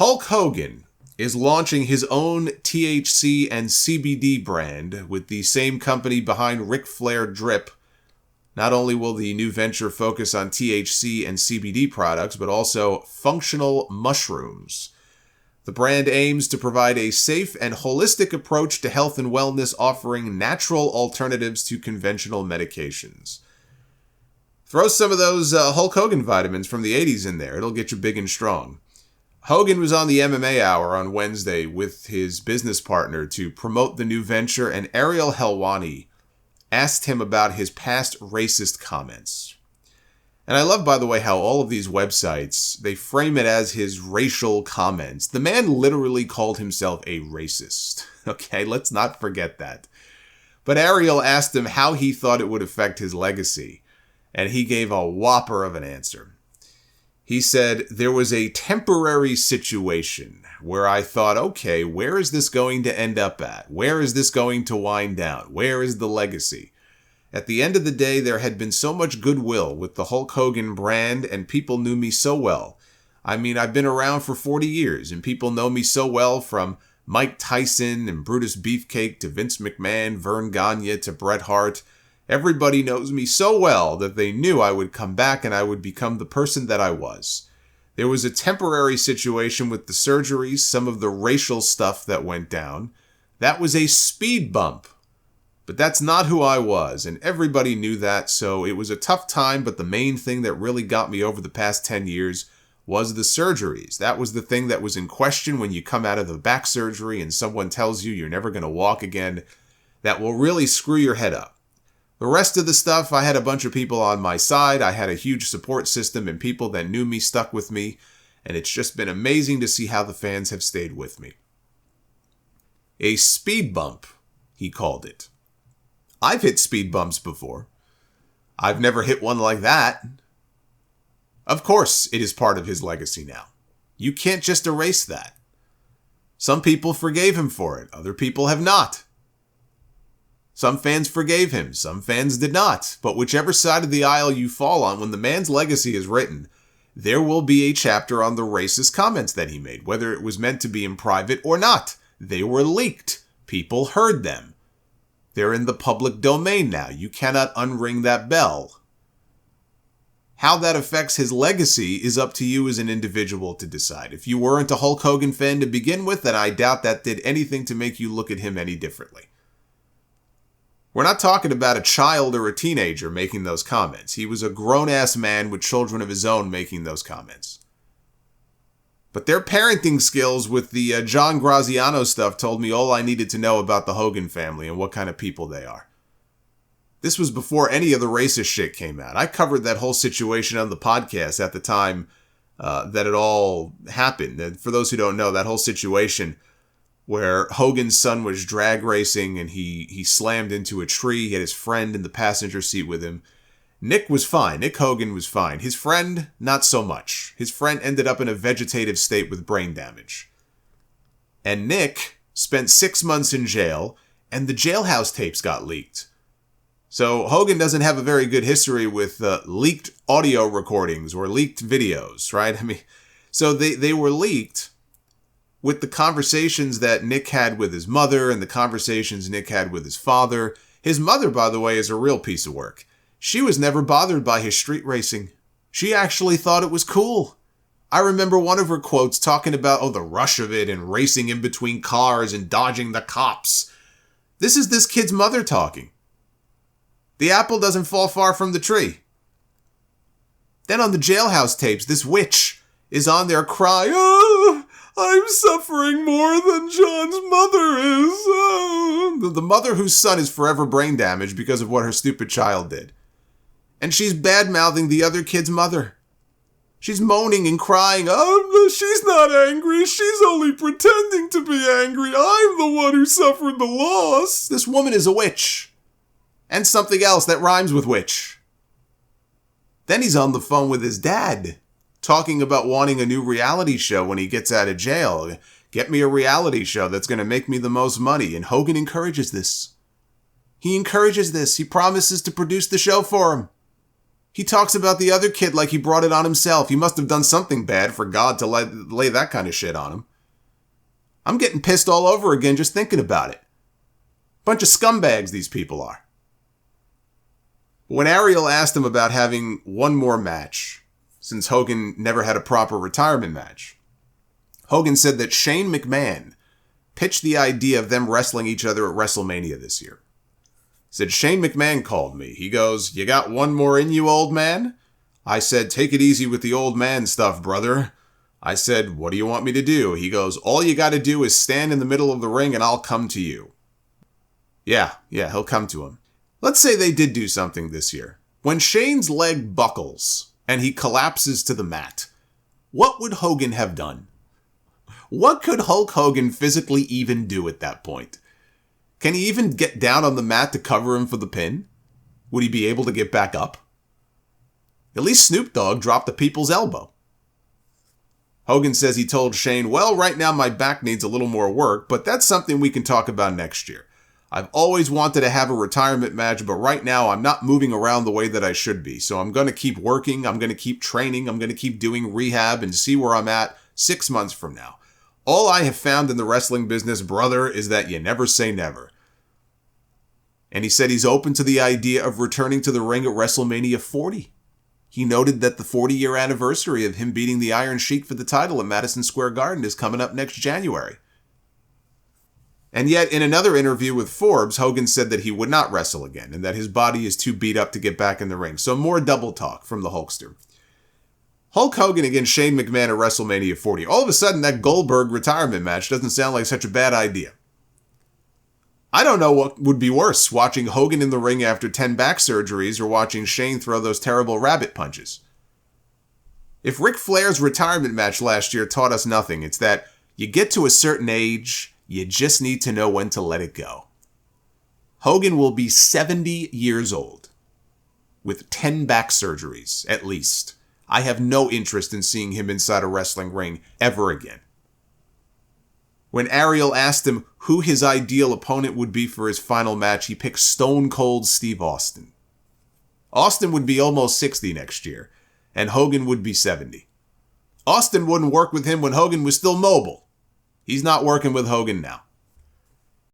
Hulk Hogan is launching his own THC and CBD brand with the same company behind Ric Flair Drip. Not only will the new venture focus on THC and CBD products, but also functional mushrooms. The brand aims to provide a safe and holistic approach to health and wellness, offering natural alternatives to conventional medications. Throw some of those Hulk Hogan vitamins from the 80s in there. It'll get you big and strong. Hogan was on the MMA Hour on Wednesday with his business partner to promote the new venture, and Ariel Helwani asked him about his past racist comments. And I love, by the way, how all of these websites, they frame it as his racial comments. The man literally called himself a racist. Okay, let's not forget that. But Ariel asked him how he thought it would affect his legacy, and he gave a whopper of an answer. He said, "There was a temporary situation where I thought, okay, where is this going to end up at? Where is this going to wind down? Where is the legacy? At the end of the day, there had been so much goodwill with the Hulk Hogan brand, and people knew me so well. I mean, I've been around for 40 years, and people know me so well, from Mike Tyson and Brutus Beefcake to Vince McMahon, Vern Gagne to Bret Hart. Everybody knows me so well that they knew I would come back and I would become the person that I was. There was a temporary situation with the surgeries, some of the racial stuff that went down. That was a speed bump. But that's not who I was, and everybody knew that, so it was a tough time, but the main thing that really got me over the past 10 years was the surgeries. That was the thing that was in question when you come out of the back surgery and someone tells you you're never going to walk again. That will really screw your head up. The rest of the stuff, I had a bunch of people on my side. I had a huge support system, and people that knew me stuck with me. And it's just been amazing to see how the fans have stayed with me." A speed bump, he called it. I've hit speed bumps before. I've never hit one like that. Of course, it is part of his legacy now. You can't just erase that. Some people forgave him for it. Other people have not. Some fans forgave him, some fans did not. But whichever side of the aisle you fall on, when the man's legacy is written, there will be a chapter on the racist comments that he made, whether it was meant to be in private or not. They were leaked. People heard them. They're in the public domain now. You cannot unring that bell. How that affects his legacy is up to you as an individual to decide. If you weren't a Hulk Hogan fan to begin with, then I doubt that did anything to make you look at him any differently. We're not talking about a child or a teenager making those comments. He was a grown-ass man with children of his own making those comments. But their parenting skills with the John Graziano stuff told me all I needed to know about the Hogan family and what kind of people they are. This was before any of the racist shit came out. I covered that whole situation on the podcast at the time that it all happened. And for those who don't know, that whole situation where Hogan's son was drag racing and he slammed into a tree. He had his friend in the passenger seat with him. Nick was fine. Nick Hogan was fine. His friend, not so much. His friend ended up in a vegetative state with brain damage. And Nick spent 6 months in jail, and the jailhouse tapes got leaked. So Hogan doesn't have a very good history with leaked audio recordings or leaked videos, right? I mean, so they were leaked with the conversations that Nick had with his mother and the conversations Nick had with his father. His mother, by the way, is a real piece of work. She was never bothered by his street racing. She actually thought it was cool. I remember one of her quotes talking about, the rush of it and racing in between cars and dodging the cops. This is this kid's mother talking. The apple doesn't fall far from the tree. Then on the jailhouse tapes, this witch is on there crying, "Oh, I'm suffering more than John's mother is." Oh. The mother whose son is forever brain damaged because of what her stupid child did. And she's bad-mouthing the other kid's mother. She's moaning and crying, "Oh, she's not angry. She's only pretending to be angry. I'm the one who suffered the loss." This woman is a witch. And something else that rhymes with witch. Then he's on the phone with his dad, talking about wanting a new reality show when he gets out of jail. Get me a reality show that's going to make me the most money. And Hogan encourages this. He encourages this. He promises to produce the show for him. He talks about the other kid like he brought it on himself. He must have done something bad for God to lay that kind of shit on him. I'm getting pissed all over again just thinking about it. Bunch of scumbags these people are. When Ariel asked him about having one more match, since Hogan never had a proper retirement match, Hogan said that Shane McMahon pitched the idea of them wrestling each other at WrestleMania this year. He said, Shane McMahon called me. He goes, "You got one more in you, old man?" I said, "Take it easy with the old man stuff, brother." I said, "What do you want me to do?" He goes, "All you got to do is stand in the middle of the ring and I'll come to you." Yeah, he'll come to him. Let's say they did do something this year. When Shane's leg buckles and he collapses to the mat, what would Hogan have done? What could Hulk Hogan physically even do at that point? Can he even get down on the mat to cover him for the pin? Would he be able to get back up? At least Snoop Dogg dropped the people's elbow. Hogan says he told Shane, "Well, right now my back needs a little more work, but that's something we can talk about next year. I've always wanted to have a retirement match, but right now I'm not moving around the way that I should be. So I'm going to keep working, I'm going to keep training, I'm going to keep doing rehab and see where I'm at 6 months from now. All I have found in the wrestling business, brother, is that you never say never." And he said he's open to the idea of returning to the ring at WrestleMania 40. He noted that the 40-year anniversary of him beating the Iron Sheik for the title at Madison Square Garden is coming up next January. And yet, in another interview with Forbes, Hogan said that he would not wrestle again and that his body is too beat up to get back in the ring. So more double talk from the Hulkster. Hulk Hogan against Shane McMahon at WrestleMania 40. All of a sudden, that Goldberg retirement match doesn't sound like such a bad idea. I don't know what would be worse, watching Hogan in the ring after 10 back surgeries or watching Shane throw those terrible rabbit punches. If Ric Flair's retirement match last year taught us nothing, it's that you get to a certain age, you just need to know when to let it go. Hogan will be 70 years old, with 10 back surgeries, at least. I have no interest in seeing him inside a wrestling ring ever again. When Ariel asked him who his ideal opponent would be for his final match, he picked Stone Cold Steve Austin. Austin would be almost 60 next year, and Hogan would be 70. Austin wouldn't work with him when Hogan was still mobile. He's not working with Hogan now.